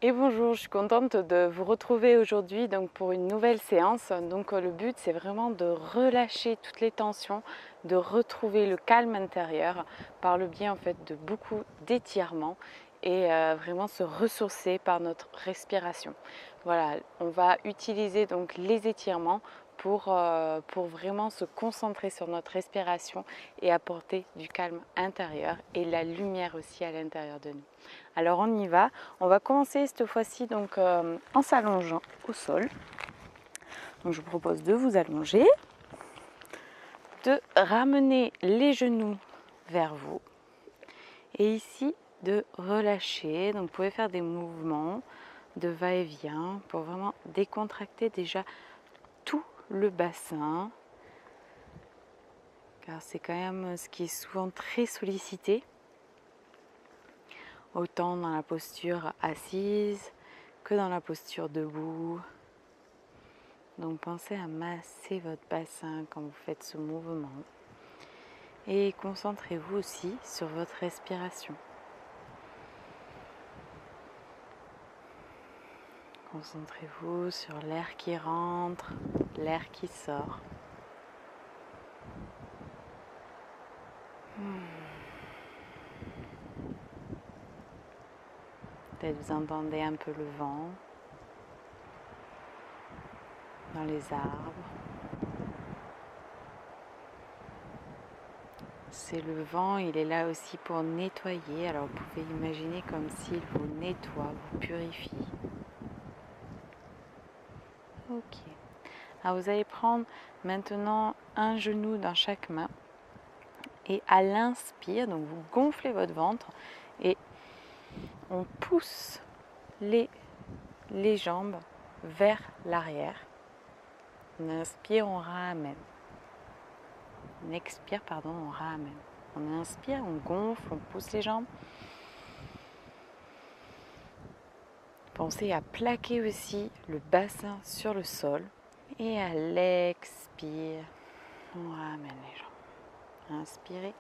Et bonjour, je suis contente de vous retrouver aujourd'hui pour une nouvelle séance. Le but c'est vraiment de relâcher toutes les tensions, de retrouver le calme intérieur par le biais en fait de beaucoup d'étirements et vraiment se ressourcer par notre respiration. Voilà, on va utiliser donc les étirements pour vraiment se concentrer sur notre respiration et apporter du calme intérieur et la lumière aussi à l'intérieur de nous. Alors on y va. On va commencer cette fois-ci en s'allongeant au sol. Donc je vous propose de vous allonger, de ramener les genoux vers vous et ici de relâcher. Donc vous pouvez faire des mouvements de va-et-vient pour vraiment décontracter déjà tout le bassin, car c'est quand même ce qui est souvent très sollicité, autant dans la posture assise que dans la posture debout. Donc pensez à masser votre bassin quand vous faites ce mouvement et concentrez-vous aussi sur votre respiration. Concentrez-vous sur l'air qui rentre, l'air qui sort. Peut-être vous entendez un peu le vent dans les arbres. C'est le vent, il est là aussi pour nettoyer. Alors vous pouvez imaginer comme s'il vous nettoie, vous purifie. Ok. Alors vous allez prendre maintenant un genou dans chaque main. Et à l'inspire, donc vous gonflez votre ventre et on pousse les jambes vers l'arrière. On inspire, on ramène. On expire, pardon, on ramène. On inspire, on gonfle, on pousse les jambes. Pensez à plaquer aussi le bassin sur le sol. Et à l'expire, on ramène les jambes. Inspirez.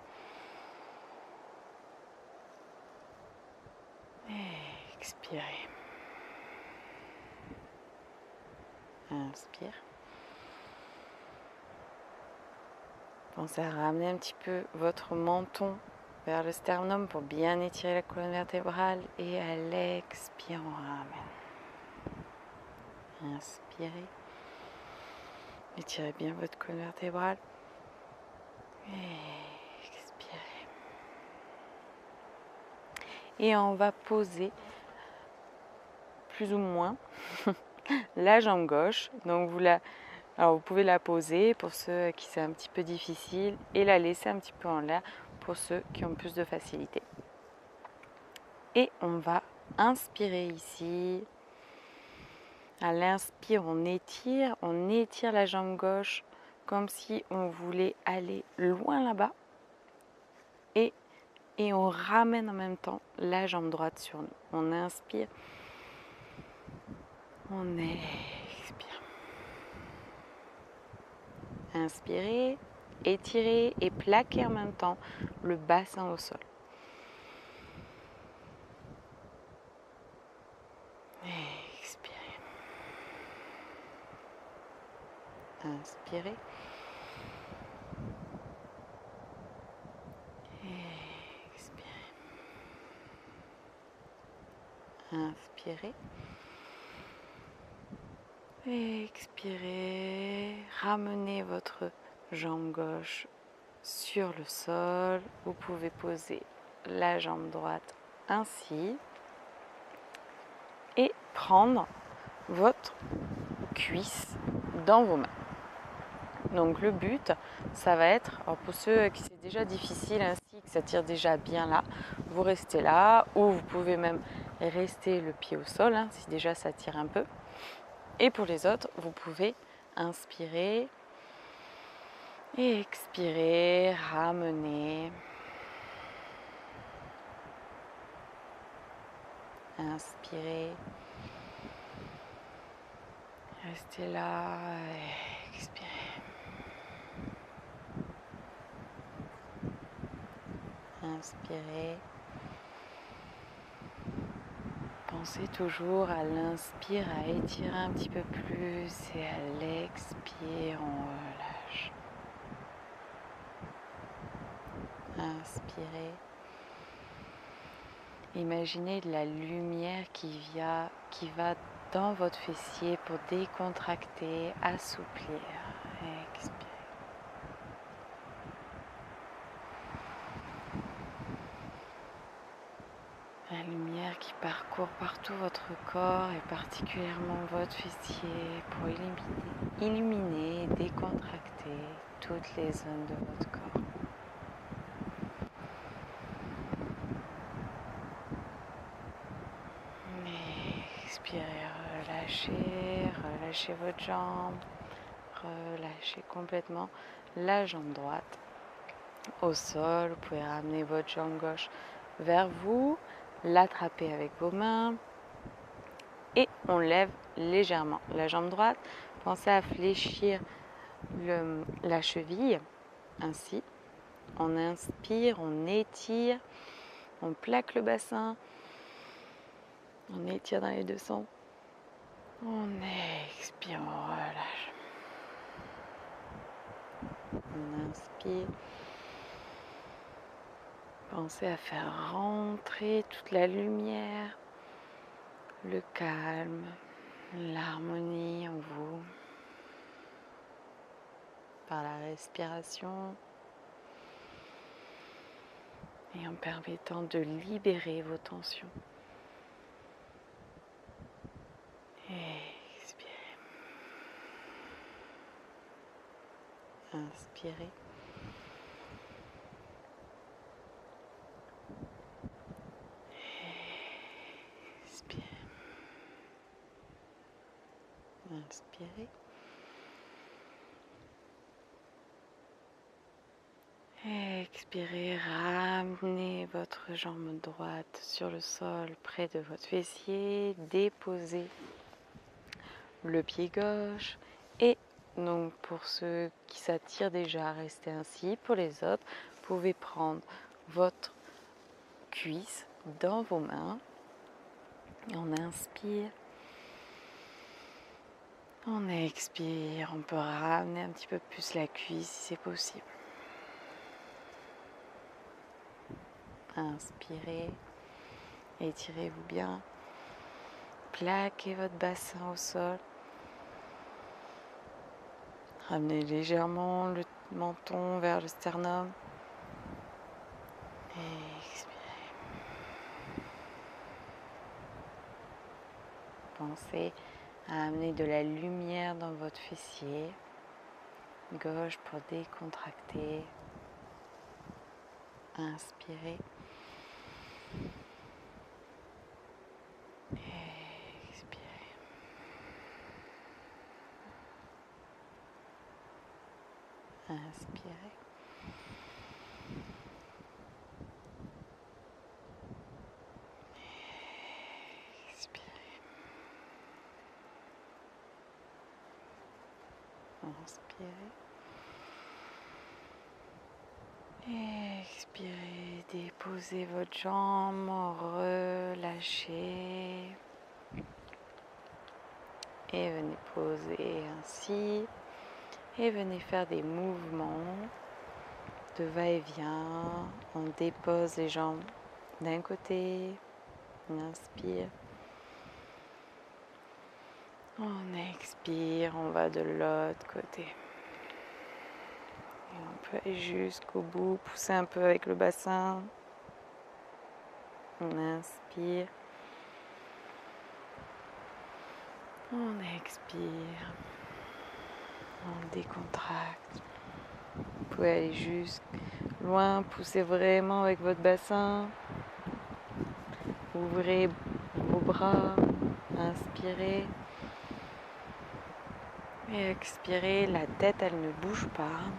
Expirez. Inspire. Pensez à ramener un petit peu votre menton vers le sternum pour bien étirer la colonne vertébrale et à l'expire, on ramène. Inspirez. Étirez bien votre colonne vertébrale. Et expirez. Et on va poser plus ou moins la jambe gauche. Donc vous pouvez la poser pour ceux qui c'est un petit peu difficile et la laisser un petit peu en l'air pour ceux qui ont plus de facilité. Et on va inspirer ici. À l'inspire, on étire la jambe gauche comme si on voulait aller loin là-bas. Et on ramène en même temps la jambe droite sur nous. On inspire, on expire. Inspirez, étirez et plaquez en même temps le bassin au sol. Expirez. Inspirez. Expirez. Inspirez. Expirez. Ramenez votre jambe gauche sur le sol. Vous pouvez poser la jambe droite ainsi et prendre votre cuisse dans vos mains. Donc le but, ça va être, alors pour ceux qui c'est déjà difficile ainsi, que ça tire déjà bien là, vous restez là, ou vous pouvez même rester le pied au sol, si déjà ça tire un peu. Et pour les autres, vous pouvez inspirer et expirer, ramener. Inspirez. Restez là, expirez. Inspirez. Pensez toujours à l'inspire, à étirer un petit peu plus et à l'expire, on relâche. Inspirez. Imaginez de la lumière qui va dans votre fessier pour décontracter, assouplir. Expirez. La lumière qui parcourt partout votre corps et particulièrement votre fessier pour illuminer et décontracter toutes les zones de votre corps. Expirez, relâchez votre jambe, relâchez complètement la jambe droite au sol. Vous pouvez ramener votre jambe gauche vers vous, l'attraper avec vos mains et on lève légèrement la jambe droite. Pensez à fléchir la cheville, ainsi. On inspire, on étire, on plaque le bassin, on étire dans les deux sens. On expire, on relâche. On inspire. Pensez à faire rentrer toute la lumière, le calme, l'harmonie en vous par la respiration et en permettant de libérer vos tensions. Expirez. Inspirez. Expirez. Inspirez. Expirez, ramenez votre jambe droite sur le sol près de votre fessier, déposez le pied gauche et donc pour ceux qui s'attirent déjà, restez ainsi. Pour les autres, vous pouvez prendre votre cuisse dans vos mains. On inspire. On expire. On peut ramener un petit peu plus la cuisse si c'est possible. Inspirez. Étirez-vous bien. Plaquez votre bassin au sol. Ramenez légèrement le menton vers le sternum. Expirez. Pensez à amener de la lumière dans votre fessier gauche pour décontracter. Inspirez. Expirez. Inspirez. Expirez. Inspirez. Expirez. Déposez votre jambe, relâchez. Et venez poser ainsi. Et venez faire des mouvements de va-et-vient. On dépose les jambes d'un côté. On inspire. On expire, on va de l'autre côté. Et on peut aller jusqu'au bout, pousser un peu avec le bassin. On inspire. On expire. On décontracte. Vous pouvez aller jusque loin, poussez vraiment avec votre bassin. Ouvrez vos bras. Inspirez. Et expirez, la tête elle ne bouge pas.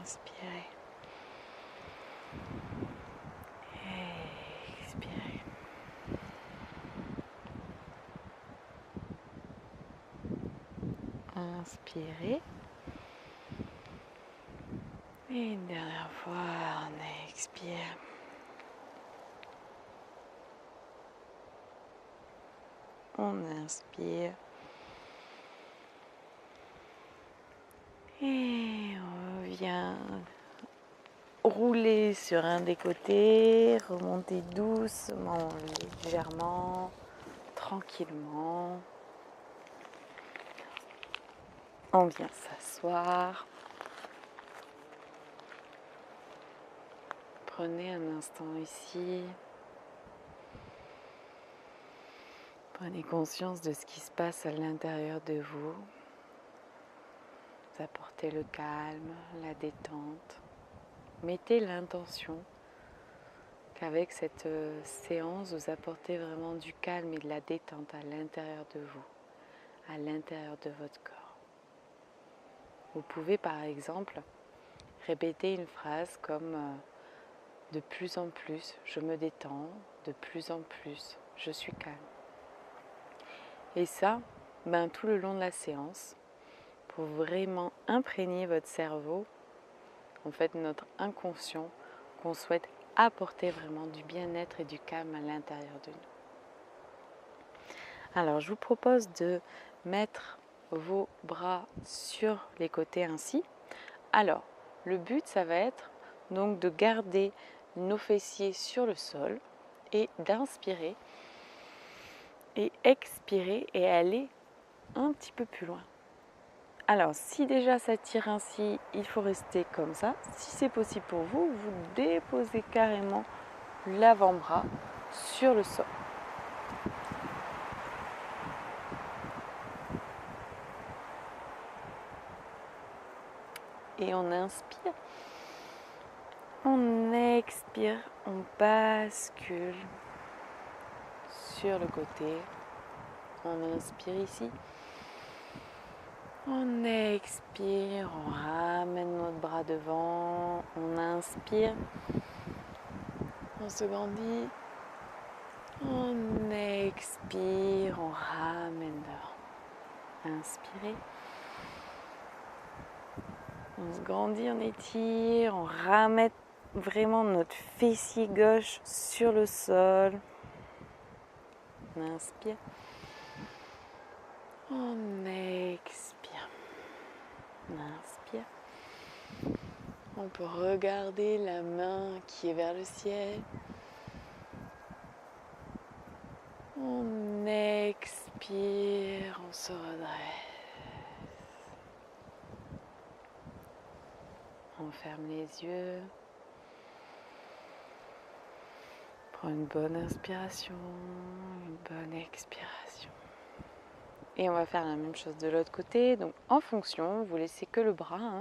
Inspirez. Expirez. Inspirez. Et une dernière fois, on expire. On inspire. Et on revient rouler sur un des côtés, remonter doucement, légèrement, tranquillement. On vient s'asseoir. Prenez un instant ici. Prenez conscience de ce qui se passe à l'intérieur de vous. Vous apportez le calme, la détente. Mettez l'intention qu'avec cette séance, vous apportez vraiment du calme et de la détente à l'intérieur de vous, à l'intérieur de votre corps. Vous pouvez par exemple répéter une phrase comme de plus en plus, je me détends, de plus en plus, je suis calme. Et ça, tout le long de la séance, pour vraiment imprégner votre cerveau, en fait notre inconscient, qu'on souhaite apporter vraiment du bien-être et du calme à l'intérieur de nous. Alors je vous propose de mettre vos bras sur les côtés ainsi. Alors le but ça va être donc de garder nos fessiers sur le sol et d'inspirer et expirer et aller un petit peu plus loin. Alors, si déjà ça tire ainsi, il faut rester comme ça. Si c'est possible pour vous, vous déposez carrément l'avant-bras sur le sol. Et on inspire. On expire. On bascule sur le côté. On inspire ici. On expire, on ramène notre bras devant, on inspire, on se grandit, on expire, on ramène devant. Inspirez, on se grandit, on étire, on ramène vraiment notre fessier gauche sur le sol. On inspire, on expire. On inspire. On peut regarder la main qui est vers le ciel. On expire, on se redresse. On ferme les yeux. Prends une bonne inspiration, une bonne expiration. Et on va faire la même chose de l'autre côté. Donc en fonction, vous laissez que le bras,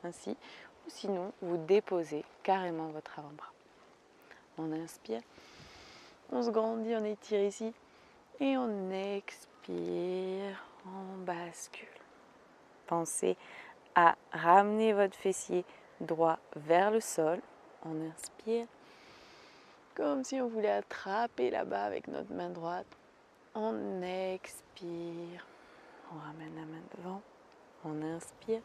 ainsi, ou sinon vous déposez carrément votre avant-bras. On inspire, on se grandit, on étire ici, et on expire, on bascule. Pensez à ramener votre fessier droit vers le sol. On inspire, comme si on voulait attraper là-bas avec notre main droite. On expire, on ramène la main devant, on inspire,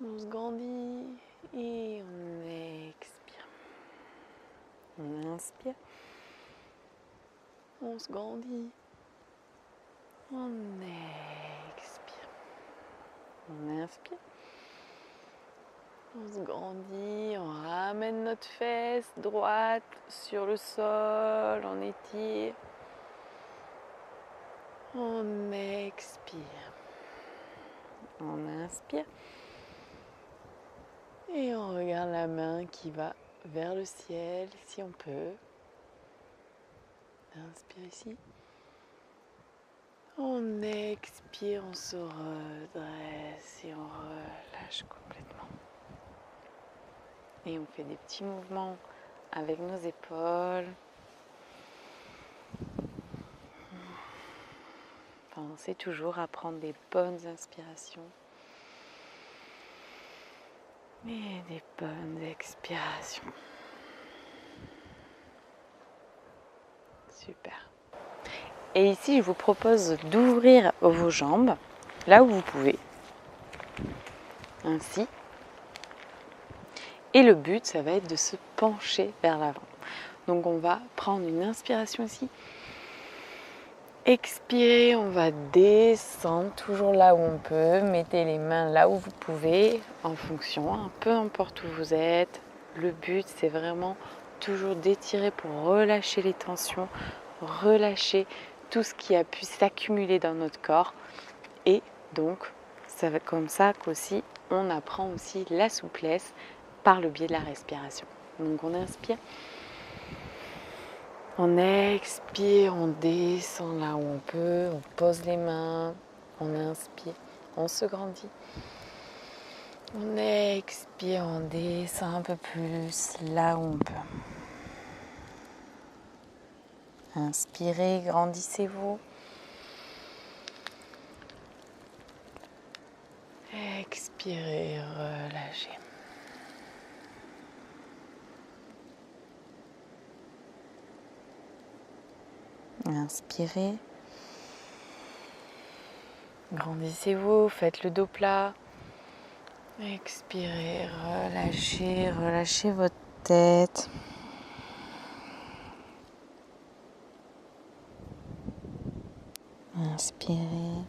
on se grandit et on expire. On inspire, on se grandit, on expire. On inspire, on se grandit, on ramène notre fesse droite sur le sol, on étire. On expire, on inspire et on regarde la main qui va vers le ciel si on peut. Inspire ici. On expire, on se redresse et on relâche complètement. Et on fait des petits mouvements avec nos épaules. Pensez toujours à prendre des bonnes inspirations et des bonnes expirations. Super. Et ici, je vous propose d'ouvrir vos jambes là où vous pouvez. Ainsi. Et le but, ça va être de se pencher vers l'avant. Donc on va prendre une inspiration ici. Expirer, on va descendre toujours là où on peut. Mettez les mains là où vous pouvez en fonction, peu importe où vous êtes. Le but, c'est vraiment toujours d'étirer pour relâcher les tensions, relâcher tout ce qui a pu s'accumuler dans notre corps. Et donc, ça va être comme ça qu'aussi, on apprend aussi la souplesse par le biais de la respiration. Donc on inspire. On expire, on descend là où on peut, on pose les mains, on inspire, on se grandit. On expire, on descend un peu plus là où on peut. Inspirez, grandissez-vous. Expirez, relâchez. Inspirez. Grandissez-vous, faites le dos plat. Expirez, relâchez, relâchez votre tête. Inspirez.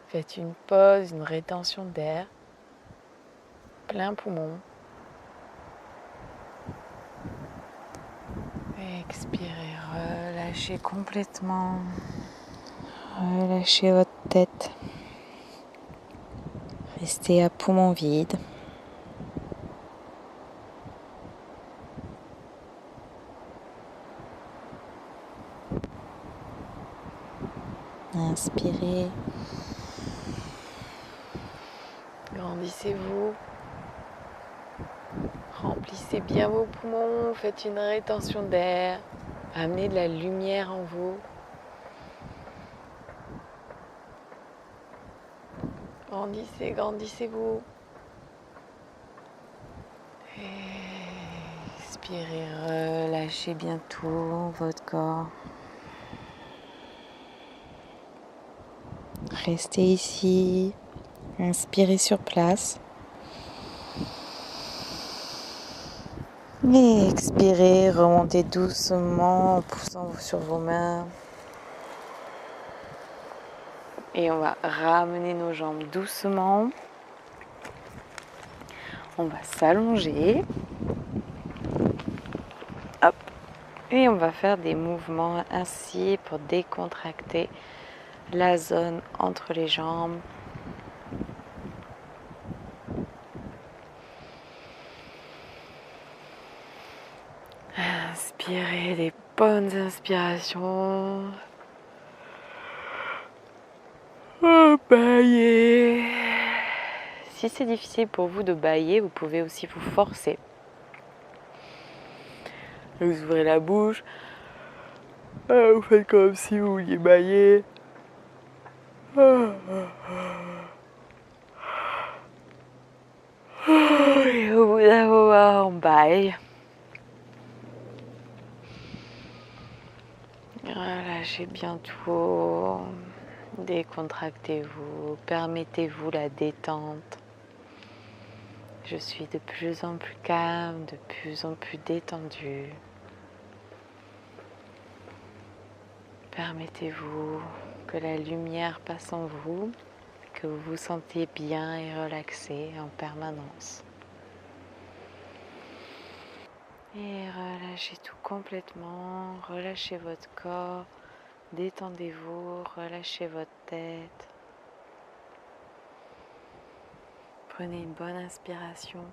Faites une pause, une rétention d'air. Plein poumon. Expirez, relâchez complètement. Relâchez votre tête. Restez à poumon vide. Inspirez. Grandissez-vous. Remplissez bien vos poumons. Faites une rétention d'air. Amenez de la lumière en vous. Grandissez, grandissez-vous. Expirez, relâchez bien tout votre corps. Restez ici. Inspirez sur place. Et expirez, remontez doucement en poussant sur vos mains. Et on va ramener nos jambes doucement. On va s'allonger. Hop. Et on va faire des mouvements ainsi pour décontracter la zone entre les jambes. Inspirez des bonnes inspirations. Bailler. Si c'est difficile pour vous de bailler, vous pouvez aussi vous forcer. Vous ouvrez la bouche. Vous faites comme si vous vouliez bailler. Et au bout d'un moment, on baille. Relâchez bien tout. Décontractez-vous. Permettez-vous la détente. Je suis de plus en plus calme, de plus en plus détendu. Permettez-vous que la lumière passe en vous, que vous vous sentiez bien et relaxé en permanence. Et relâchez tout complètement, relâchez votre corps, détendez-vous, relâchez votre tête. Prenez une bonne inspiration,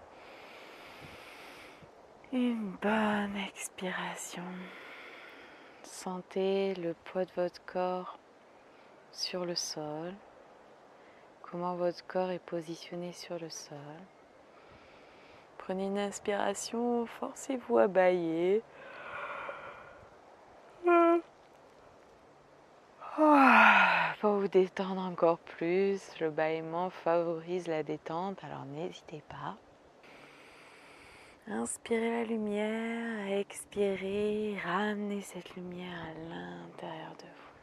une bonne expiration. Sentez le poids de votre corps sur le sol, comment votre corps est positionné sur le sol. Prenez une inspiration, forcez-vous à bailler. Pour vous détendre encore plus, le bâillement favorise la détente, alors n'hésitez pas. Inspirez la lumière, expirez, ramenez cette lumière à l'intérieur de vous.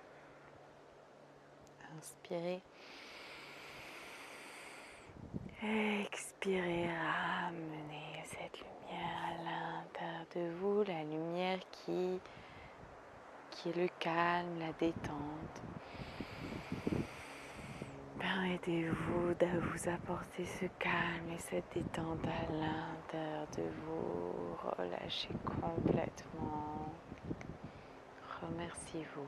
Inspirez. Expirez, ramenez cette lumière à l'intérieur de vous, la lumière qui est le calme, la détente. Permettez-vous de vous apporter ce calme et cette détente à l'intérieur de vous. Relâchez complètement. Remerciez-vous.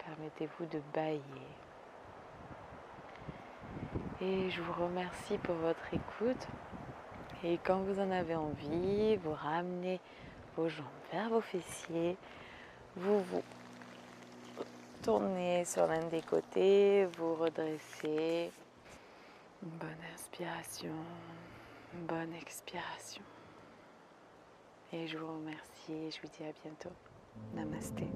Permettez-vous de bâiller. Et je vous remercie pour votre écoute. Et quand vous en avez envie, vous ramenez vos jambes vers vos fessiers. Vous tournez sur l'un des côtés, vous redressez. Une bonne inspiration, une bonne expiration. Et je vous remercie et je vous dis à bientôt. Namasté.